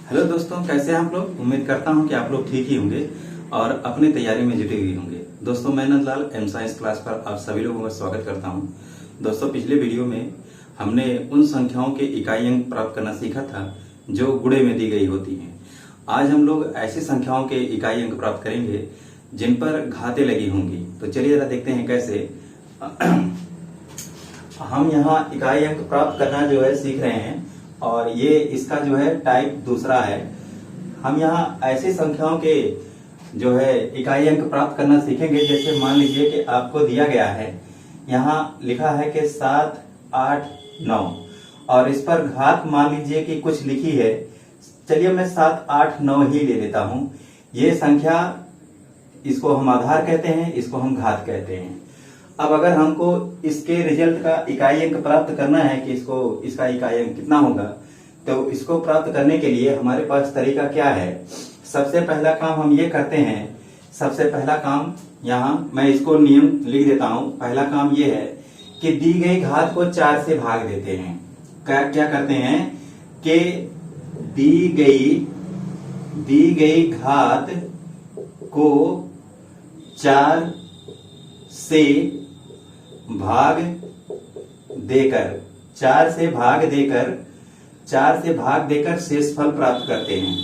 Hello दोस्तों, कैसे हैं आप लोग। उम्मीद करता हूं कि आप लोग ठीक ही होंगे और अपनी तैयारी में जुटे हुए होंगे। दोस्तों, मैं नंदलाल एम साइंस क्लास पर आप सभी लोगों का स्वागत करता हूं। दोस्तों, पिछले वीडियो में हमने उन संख्याओं के इकाई अंक प्राप्त करना सीखा था जो गुणे में दी गई होती हैं। आज हम लोग ऐसी संख्याओं के इकाई अंक प्राप्त करेंगे जिन पर घातें लगी होंगी। तो चलिए जरा देखते हैं कैसे। हम यहाँ इकाई अंक प्राप्त करना जो है सीख रहे हैं और ये इसका जो है टाइप दूसरा है। हम यहाँ ऐसी संख्याओं के जो है इकाई अंक प्राप्त करना सीखेंगे। जैसे मान लीजिए कि आपको दिया गया है, यहाँ लिखा है कि 7, 8, 9 और इस पर घात मान लीजिए कि कुछ लिखी है। चलिए मैं 7, 8, 9 ही ले लेता हूँ। ये संख्या, इसको हम आधार कहते हैं, इसको हम घात कहते हैं। अब अगर हमको इसके रिजल्ट का इकाई अंक प्राप्त करना है कि इसका इकाई अंक कितना होगा, तो इसको प्राप्त करने के लिए हमारे पास तरीका क्या है। सबसे पहला काम हम ये करते हैं। सबसे पहला काम, यहाँ मैं इसको नियम लिख देता हूँ। पहला काम ये है कि दी गई घात को 4 से भाग देते हैं। क्या करते हैं कि दी गई घात को 4 से भाग देकर 4 से भाग देकर शेषफल प्राप्त करते हैं।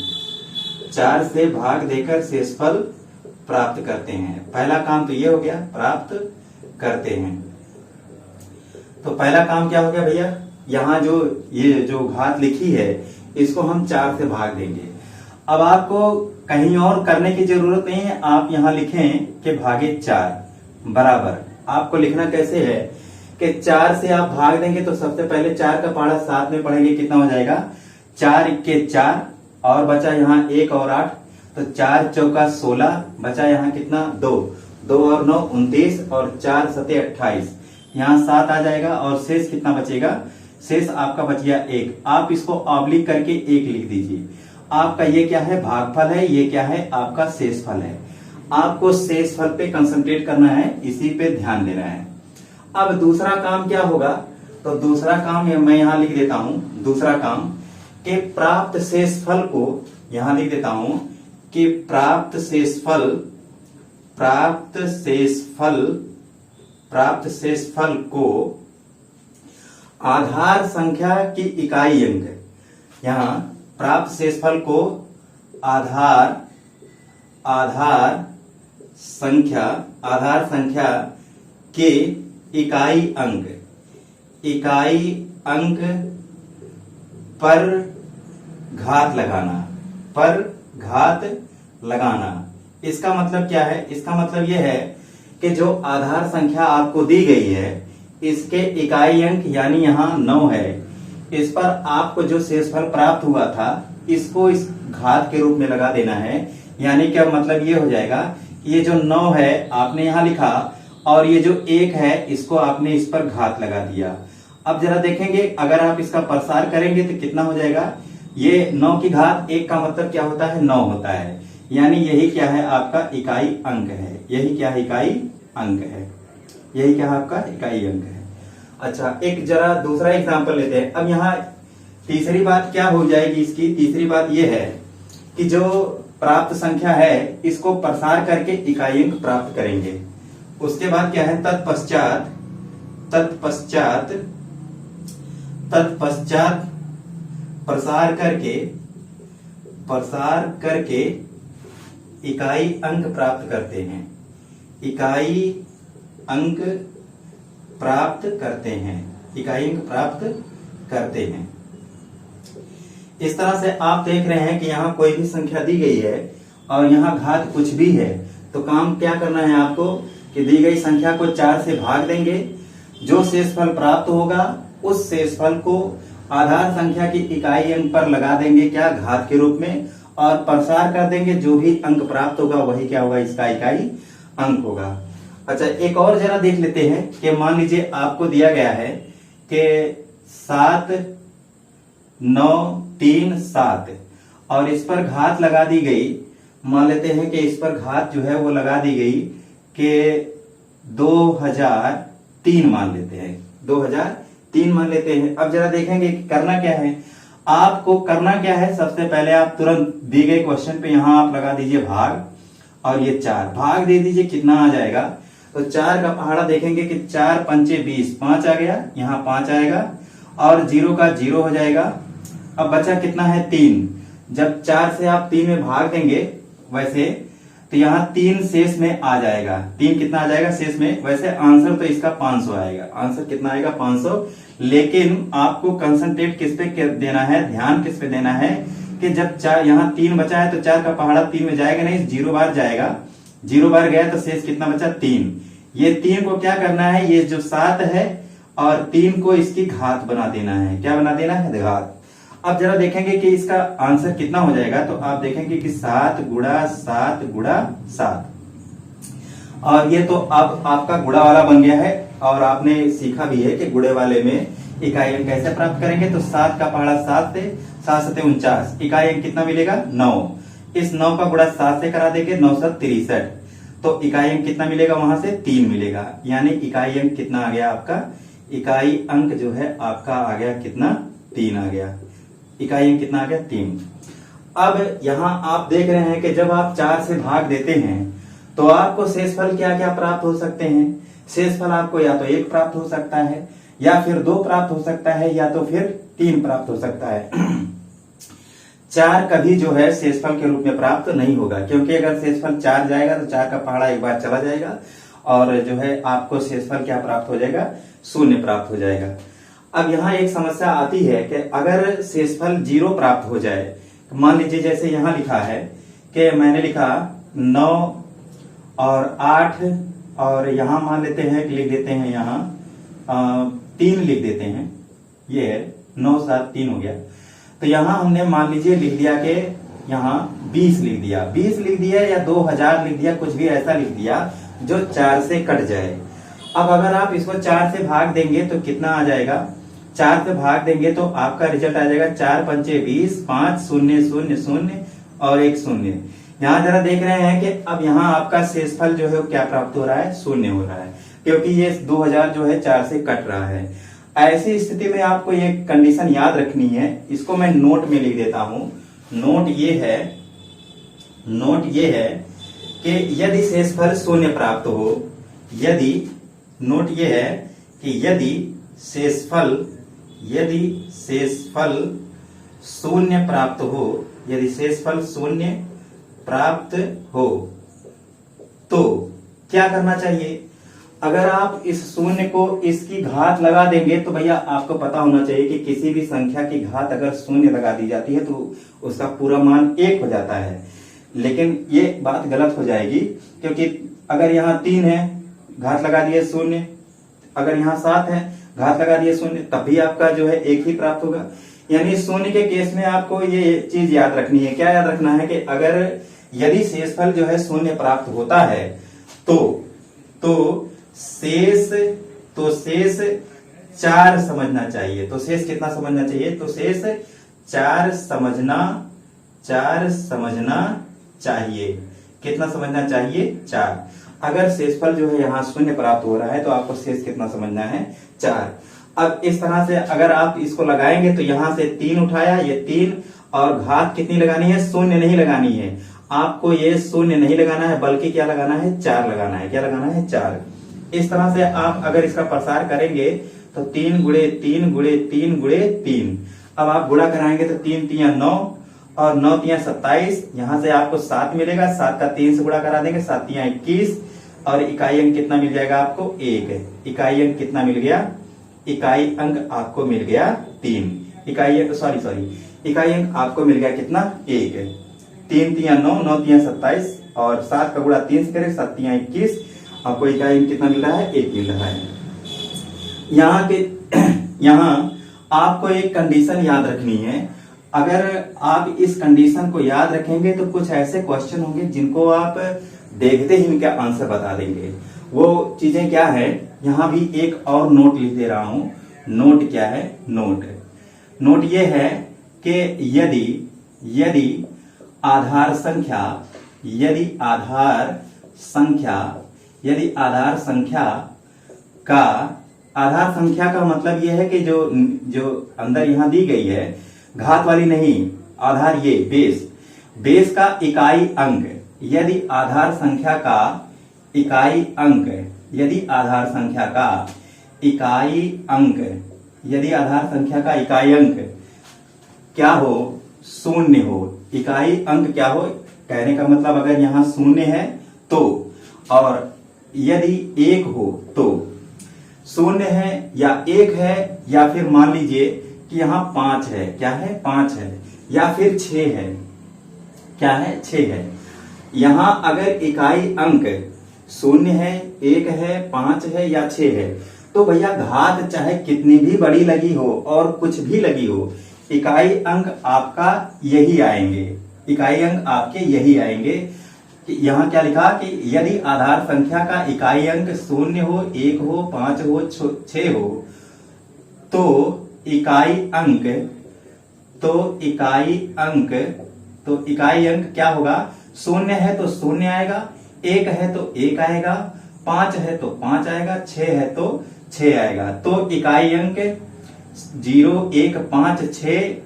4 से भाग देकर शेषफल प्राप्त करते हैं। पहला काम तो ये हो गया, प्राप्त करते हैं। तो पहला काम क्या हो गया भैया, यहाँ ये जो घात लिखी है इसको हम 4 से भाग देंगे। अब आपको कहीं और करने की जरूरत नहीं है। आप यहाँ लिखें कि भागे 4 बराबर। आपको लिखना कैसे है कि 4 से आप भाग देंगे तो सबसे पहले 4 का पहाड़ा 7 में पढ़ेंगे, कितना हो जाएगा 4 के 4 और बचा यहाँ 1 और 8, तो 4 चौका 16, बचा यहाँ कितना 2 और 9 29 और 4 सते 28, यहाँ 7 आ जाएगा और शेष कितना बचेगा, शेष आपका बच गया 1। आप इसको ऑब्लिक करके 1 लिख दीजिए। आपका ये क्या है, भागफल है, ये क्या है आपका शेषफल है। आपको शेषफल पे कंसंट्रेट करना है, इसी पे ध्यान देना है। अब दूसरा काम क्या होगा, तो दूसरा काम मैं यहां लिख देता हूं। दूसरा काम कि प्राप्त शेषफल को यहां लिख देता हूं कि प्राप्त शेषफल को आधार संख्या की इकाई अंक, यहां प्राप्त शेषफल को आधार संख्या के इकाई अंक पर घात लगाना। इसका मतलब क्या है, इसका मतलब यह है कि जो आधार संख्या आपको दी गई है इसके इकाई अंक यानी यहाँ 9 है, इस पर आपको जो शेषफल प्राप्त हुआ था इसको इस घात के रूप में लगा देना है। यानी क्या मतलब ये हो जाएगा, ये जो 9 है आपने यहाँ लिखा और ये जो 1 है इसको आपने इस पर घात लगा दिया। अब जरा देखेंगे, अगर आप इसका प्रसार करेंगे तो कितना हो जाएगा, ये 9 की घात 1 का मतलब क्या होता है, 9 होता है। यानी यही क्या है आपका इकाई अंक है। यही क्या है, इकाई अंक है। यही क्या है आपका इकाई अंक है। अच्छा, एक जरा दूसरा एग्जाम्पल लेते हैं। अब यहाँ तीसरी बात क्या हो जाएगी, इसकी तीसरी बात यह है कि जो प्राप्त संख्या है इसको प्रसार करके इकाई अंक प्राप्त करेंगे। उसके बाद क्या है, तत्पश्चात प्रसार करके इकाई अंक प्राप्त करते हैं। इकाई अंक प्राप्त करते हैं। इस तरह से आप देख रहे हैं कि यहाँ कोई भी संख्या दी गई है और यहाँ घात कुछ भी है, तो काम क्या करना है आपको कि दी गई संख्या को 4 से भाग देंगे। जो शेषफल प्राप्त होगा उस शेषफल को आधार संख्या की इकाई अंक पर लगा देंगे, क्या घात के रूप में, और प्रसार कर देंगे। जो भी अंक प्राप्त होगा वही क्या होगा, इसका इकाई अंक होगा। अच्छा, एक और जरा देख लेते हैं कि मान लीजिए आपको दिया गया है कि 7, 9, 3, 7 और इस पर घात लगा दी गई। मान लेते हैं कि इस पर घात जो है वो लगा दी गई कि 2003 मान लेते हैं। 2003 मान लेते हैं। अब जरा देखेंगे कि करना क्या है। आपको करना क्या है, सबसे पहले आप तुरंत दी गए क्वेश्चन पे यहां आप लगा दीजिए भाग, और ये 4 भाग दे दीजिए, कितना आ जाएगा। तो 4 का पहाड़ा देखेंगे कि 4 पंचे 20, 5 आ गया, यहाँ 5 आएगा, और 0 का 0 हो जाएगा। अब बचा कितना है, 3। जब 4 से आप 3 में भाग देंगे वैसे, तो यहाँ 3 शेष में आ जाएगा। 3 कितना आ जाएगा शेष में, वैसे आंसर तो इसका 500 आएगा। आंसर कितना आएगा, 500। लेकिन आपको कंसंट्रेट किस पे देना है, ध्यान किस पे देना है कि जब यहाँ 3 बचा है तो 4 का पहाड़ा 3 में जाएगा नहीं, 0 बार जाएगा। 0 बार गया तो शेष कितना बचा, 3। ये 3 को क्या करना है, ये जो 7 है और 3 को इसकी घात बना देना है। क्या बना देना है, घात। अब जरा देखेंगे कि इसका आंसर कितना हो जाएगा। तो आप देखेंगे कि 7 गुणा 7 गुणा 7, और ये तो अब आपका गुणा वाला बन गया है। और आपने सीखा भी है कि गुणे वाले में इकाई अंक कैसे प्राप्त करेंगे। तो 7 का पहाड़ा 7 से, 7 7 49, इकाई अंक कितना मिलेगा, 9। इस 9 का गुणा 7 से करा देंगे, 9 7 63, तो इकाई अंक कितना मिलेगा, वहां से 3 मिलेगा। यानी इकाई अंक कितना आ गया आपका, इकाई अंक जो है आपका आ गया कितना, 3 आ गया। इकाई अंक कितना आ गया, 3। अब यहां आप देख रहे हैं कि जब आप 4 से भाग देते हैं तो आपको शेषफल क्या क्या प्राप्त हो सकते हैं। शेषफल आपको या तो 1 प्राप्त हो सकता है, या फिर 2 प्राप्त हो सकता है, या तो फिर 3 प्राप्त हो सकता है। 4 कभी जो है शेषफल के रूप में प्राप्त नहीं होगा, क्योंकि अगर शेषफल 4 जाएगा तो 4 का पहाड़ा एक बार चला जाएगा, और जो है आपको शेषफल क्या प्राप्त हो जाएगा, 0 प्राप्त हो जाएगा। अब यहाँ एक समस्या आती है कि अगर शेषफल 0 प्राप्त हो जाए, मान लीजिए जैसे यहाँ लिखा है कि मैंने लिखा 9 और 8, और यहाँ मान लेते हैं, लिख देते हैं यहाँ 3 लिख देते हैं, ये है 9 7 3 हो गया। तो यहाँ हमने मान लीजिए लिख दिया कि यहाँ 20 लिख दिया, 20 लिख दिया, या 2000 लिख दिया, कुछ भी ऐसा लिख दिया जो 4 से कट जाए। अब अगर आप इसको 4 से भाग देंगे तो कितना आ जाएगा, 4 से भाग देंगे तो आपका रिजल्ट आ जाएगा 4 पंचे 20, 5 0 0 0 और 1 0। यहाँ जरा देख रहे हैं कि अब यहाँ आपका शेषफल जो है वो क्या प्राप्त हो रहा है, 0 हो रहा है, क्योंकि ये 2000 जो है 4 से कट रहा है। ऐसी स्थिति में आपको ये कंडीशन याद रखनी है, इसको मैं नोट में लिख देता हूं। नोट ये है कि यदि शेषफल 0 प्राप्त हो, यदि नोट ये है कि यदि शेषफल 0 प्राप्त हो, यदि शेषफल 0 प्राप्त हो तो क्या करना चाहिए। अगर आप इस 0 को इसकी घात लगा देंगे तो भैया आपको पता होना चाहिए कि किसी भी संख्या की घात अगर 0 लगा दी जाती है तो उसका पूरा मान 1 हो जाता है। लेकिन ये बात गलत हो जाएगी, क्योंकि अगर यहाँ 3 है, घात लगा दिए 0, अगर यहाँ 7 है, घात लगा दिए 0, तब भी आपका जो है 1 ही प्राप्त होगा। यानी 0 के केस में आपको ये चीज याद रखनी है। क्या याद रखना है कि अगर यदि शेषफल जो है 0 प्राप्त होता है तो शेष 4 समझना चाहिए। तो शेष कितना समझना चाहिए, तो शेष 4 समझना चाहिए। कितना समझना चाहिए, 4। अगर शेषफल जो है यहाँ 0 प्राप्त हो रहा है तो आपको शेष कितना समझना है, 4। अब इस तरह से अगर आप इसको लगाएंगे तो यहाँ से 3 उठाया, ये 3, और घात कितनी लगानी है, 0 नहीं लगानी है आपको, ये 0 नहीं लगाना है, बल्कि क्या लगाना है, 4 लगाना है। क्या लगाना है, 4। इस तरह से आप अगर इसका प्रसार करेंगे तो 3 गुणे 3 गुणे 3 गुणे 3। अब आप गुणा कराएंगे तो 3 3 9 और 9 3 27, यहां से आपको 7 मिलेगा, 7 का 3 से गुणा करा देंगे, 7 3 21, और इकाई अंक कितना मिल जाएगा आपको, 1। इकाई अंक कितना मिल गया, इकाई अंक आपको मिल गया 3। इकाई अंक इकाई अंक आपको मिल गया कितना, 1। 3 3 9, 9 3 27, और 7 का गुणा 3 से करें, 7 3 21, आपको इकाई अंक कितना मिल रहा है, 1 मिल रहा है। यहाँ आपको एक कंडीशन याद रखनी है। अगर आप इस कंडीशन को याद रखेंगे तो कुछ ऐसे क्वेश्चन होंगे जिनको आप देखते ही उनका आंसर बता देंगे। वो चीजें क्या है, यहाँ भी एक और नोट लिख दे रहा हूं। नोट क्या है, नोट ये है कि यदि आधार संख्या का मतलब यह है कि जो अंदर यहां दी गई है घात वाली नहीं, आधार ये बेस का इकाई अंक, यदि आधार संख्या का इकाई अंक, यदि आधार संख्या का इकाई अंक, यदि आधार संख्या का इकाई अंक क्या हो, शून्य हो, इकाई अंक क्या हो, कहने का मतलब अगर यहां शून्य है तो, और यदि एक हो तो, शून्य है या एक है, या फिर मान लीजिए कि यहां 5 है, क्या है 5 है, या फिर 6 है, क्या है 6 है। यहां अगर इकाई अंक शून्य है, एक है, 5 है या 6 है, तो भैया घात चाहे कितनी भी बड़ी लगी हो और कुछ भी लगी हो, इकाई अंक आपका यही आएंगे, इकाई अंक आपके यही आएंगे। यहां क्या लिखा कि यदि आधार संख्या का इकाई अंक शून्य हो, 1 हो, 5 हो, 6 हो, तो इकाई अंक क्या होगा, शून्य है तो शून्य आएगा, 1 है तो 1 आएगा, 5 है तो 5 आएगा, 6 है तो 6 आएगा। तो इकाई अंक 0, 1, 5, 6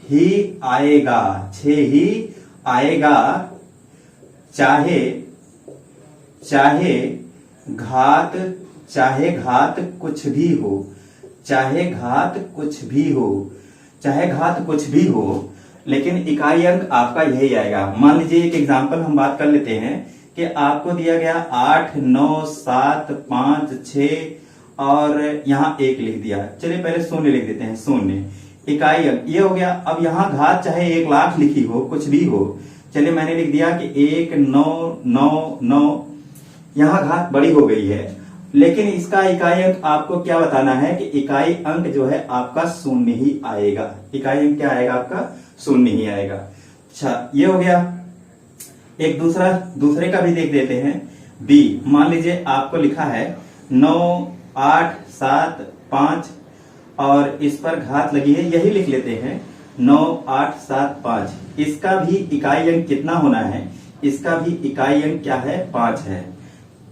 ही आएगा, 6 ही आएगा, चाहे घात कुछ भी हो, चाहे घात कुछ भी हो, लेकिन इकाई अंक आपका यही आएगा। मान लीजिए एक एग्जांपल हम बात कर लेते हैं कि आपको दिया गया 8, 9, 7, 5, 6 और यहाँ 1 लिख दिया। चलिए पहले शून्य लिख देते हैं, शून्य इकाई अंक ये हो गया। अब यहाँ घात चाहे 1 लाख लिखी हो, कुछ भी हो, चलिए मैंने लिख दिया कि 1, 9, 9, 9, यहाँ घात बड़ी हो गई है, लेकिन इसका इकाई अंक आपको क्या बताना है कि इकाई अंक जो है आपका शून्य ही आएगा, इकाई अंक क्या आएगा आपका शून्य ही आएगा। अच्छा ये हो गया। एक दूसरे का भी देख देते हैं, बी। मान लीजिए आपको लिखा है 9, 8, 7, 5 और इस पर घात लगी है, यही लिख लेते हैं 9, 8, 7, 5। इसका भी इकाई अंक कितना होना है, इसका भी इकाई अंक क्या है 5 है।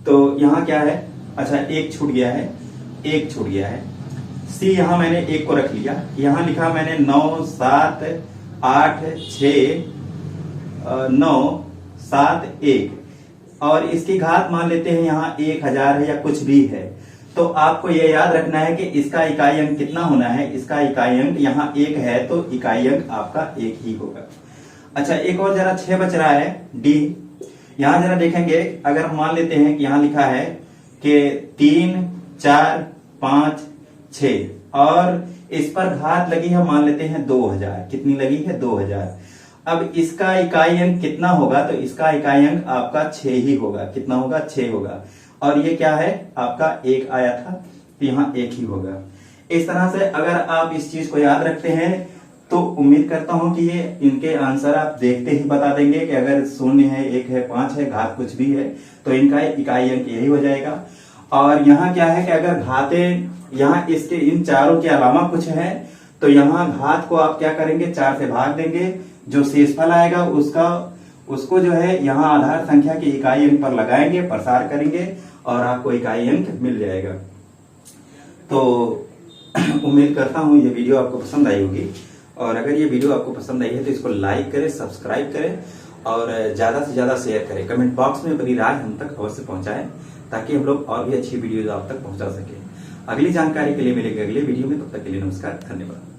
तो यहाँ क्या है, अच्छा 1 छूट गया है, 1 छूट गया है। सी यहाँ मैंने 1 को रख लिया, यहाँ लिखा मैंने 9, 7, 8, 6, 9, 7, 1 और इसकी घात मान लेते हैं यहाँ 1000 है या कुछ भी है। तो आपको यह याद रखना है कि इसका इकाई अंक कितना होना है, इसका इकाई अंक यहाँ 1 है तो इकाई अंक आपका 1 ही होगा। अच्छा एक और जरा 6 बच रहा है, डी। यहां जरा देखेंगे, अगर मान लेते हैं कि यहाँ लिखा है कि 3, 4, 5, 6 और इस पर घात लगी है, मान लेते हैं 2000। कितनी लगी है 2000। अब इसका इकाई अंक कितना होगा, तो इसका इकाई अंक आपका 6 ही होगा। कितना होगा 6 होगा। और ये क्या है आपका 1 आया था, तो यहाँ 1 ही होगा। इस तरह से अगर आप इस चीज को याद रखते हैं तो उम्मीद करता हूं कि ये इनके आंसर आप देखते ही बता देंगे कि अगर 0 है, 1 है, 5 है, घात कुछ भी है तो इनका इकाई अंक यही हो जाएगा। और यहाँ क्या है कि अगर घातें यहाँ इसके इन चारों के अलावा कुछ है तो यहाँ घात को आप क्या करेंगे 4 से भाग देंगे, जो शेषफल आएगा उसको जो है यहाँ आधार संख्या के इकाई अंक पर लगाएंगे, प्रसार करेंगे और आपको इकाई अंक मिल जाएगा। तो उम्मीद करता हूँ ये वीडियो आपको पसंद आई होगी, और अगर ये वीडियो आपको पसंद आई है तो इसको लाइक करें, सब्सक्राइब करें और ज्यादा से ज्यादा शेयर करें। कमेंट बॉक्स में अपनी राय हम तक अवश्य पहुंचाएं ताकि हम लोग और भी अच्छी वीडियो आप तक पहुंचा सके। अगली जानकारी के लिए मिलेंगे अगले वीडियो में, तब तक के लिए नमस्कार, धन्यवाद।